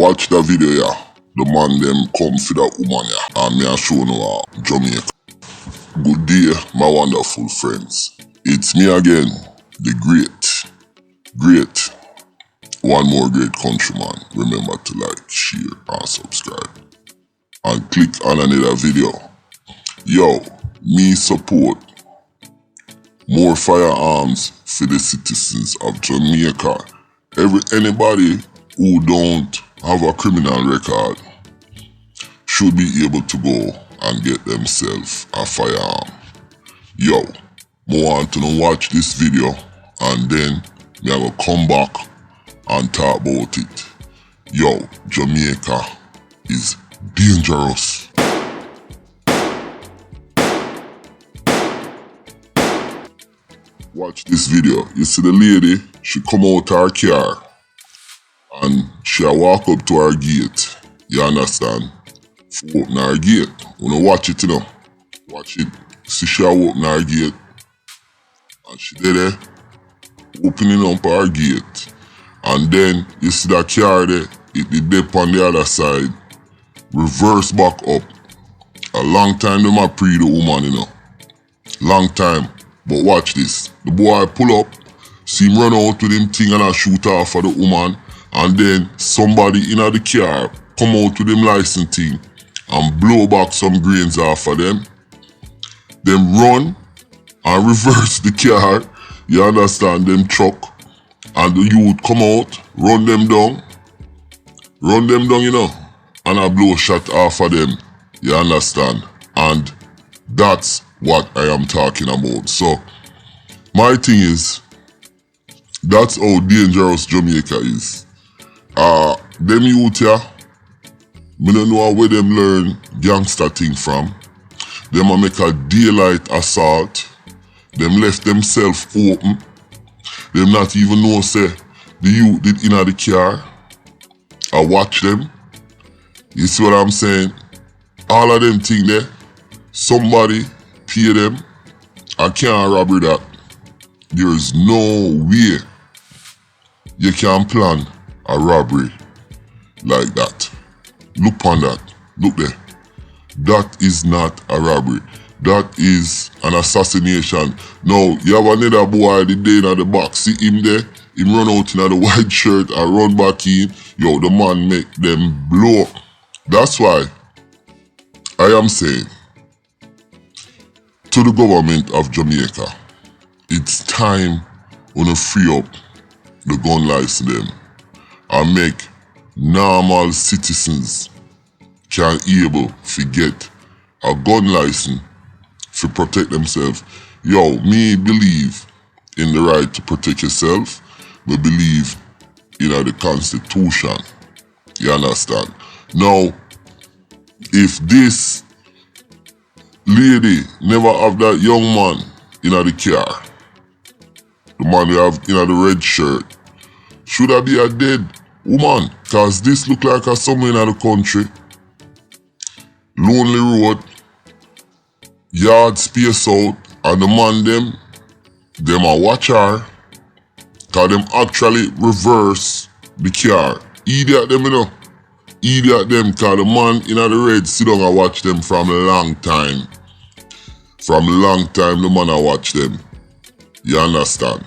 Watch the video yeah. The man them come for the woman yeah. And me a show no Jamaica. Good day, my wonderful friends. It's me again, the great, one more great countryman. Remember to like, share and subscribe. And click on another video. Yo, me support more firearms for the citizens of Jamaica. Anybody who don't have a criminal record should be able to go and get themselves a firearm. Yo, I want to watch this video and then me I will come back and talk about it. Yo, Jamaica is dangerous. Watch this video. You see the lady, she come out her car and she walk up to her gate. You understand? For open her gate. Wanna watch it, you know. Watch it. See she open her gate. And she there, opening up her gate. And then you see that car there, it dip on the other side. Reverse back up. A long time them a pre the woman, you know. Long time. But watch this. The boy pull up, see him run out with him thing and a shoot off for the woman. And then somebody in the car come out with them license thing and blow back some grains off of them. Them run and reverse the car. You understand? Them truck. And the youth come out, run them down, you know. And a blow shot off of them. You understand? And that's what I am talking about. So, my thing is, that's how dangerous Jamaica is. Them youth here, me don't know where them learn gangster thing from. Them a make a daylight assault. Them left themselves open. Them not even know say the youth did in the car. I watch them. You see what I'm saying? All of them thing there, somebody pay them. I can't robbery that. There is no way you can plan a robbery like that. Look on that. Look there. That is not a robbery. That is an assassination. Now, you have another boy the day in the box. See him there? Him run out in the white shirt and run back in. Yo, the man make them blow. That's why I am saying to the government of Jamaica, it's time to free up the gun license them and make normal citizens can able to get a gun license to protect themselves. Yo, me believe in the right to protect yourself. We believe in the Constitution. You understand? Now, if this lady never have that young man in the car, the man we have in the red shirt, should I be a dead woman? Cause this look like a somewhere in the country. Lonely road, yard space out, and the man them a watch her, cause them actually reverse the car. Idiot them, you know. Idiot them, cause the man in the red sit down and watch them from a long time. From a long time the man a watch them. You understand?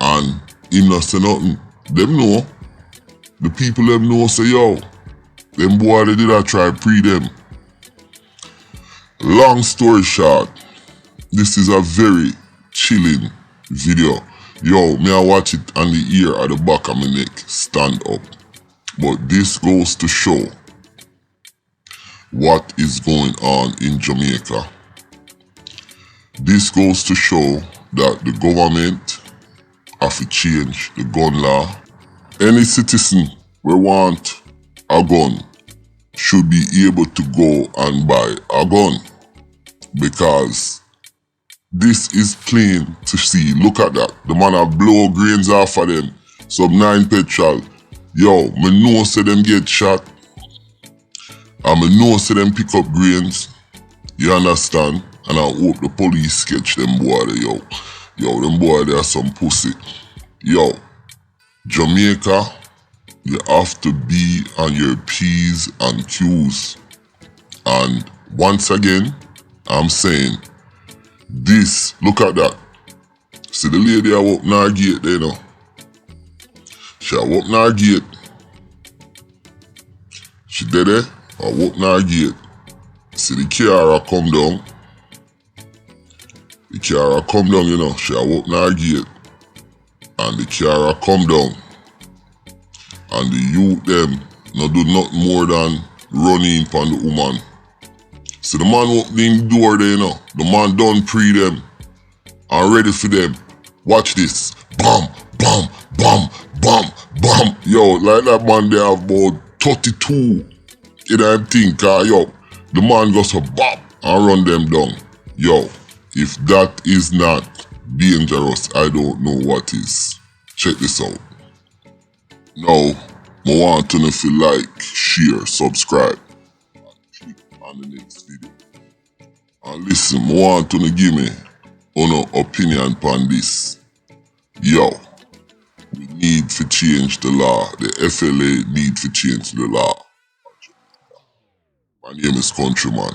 And him not say nothing. Them know. The people them know say yo, them boy they did a try pre them. Long story short, this is a very chilling video. Yo, me I watch it on the ear at the back of my neck stand up. But this goes to show what is going on in Jamaica. This goes to show that the government have to change the gun law. Any citizen who want a gun should be able to go and buy a gun. Because this is plain to see. Look at that. The man a blow grains off of them. Some 9 petrol. Yo, me know say them get shot. And me know say them pick up grains. You understand? And I hope the police catch them boy there, yo. Yo, them boy they are some pussy. Yo, Jamaica You have to be on your P's and Q's. And once again, I'm saying this, look at that. See the lady I open her gate there now. She open her gate. She did it. I open her gate. See the car come down. The car come down, you know. She open her gate. And the car come down. And the youth them no do nothing more than running on the woman. So the man opening the door there, you know. The man done pre them and ready for them. Watch this. Bam, bam, bam, bam, bam. Yo, like that man they have about 32 in that thing, car, yo. The man goes a bop and run them down. Yo, if that is not dangerous, I don't know what is. Check this out. Now, I want to know if you like, share, subscribe, and click on the next video. And listen, I want to give me your opinion on this. Yo, we need to change the law. The FLA need to change the law. My name is Countryman.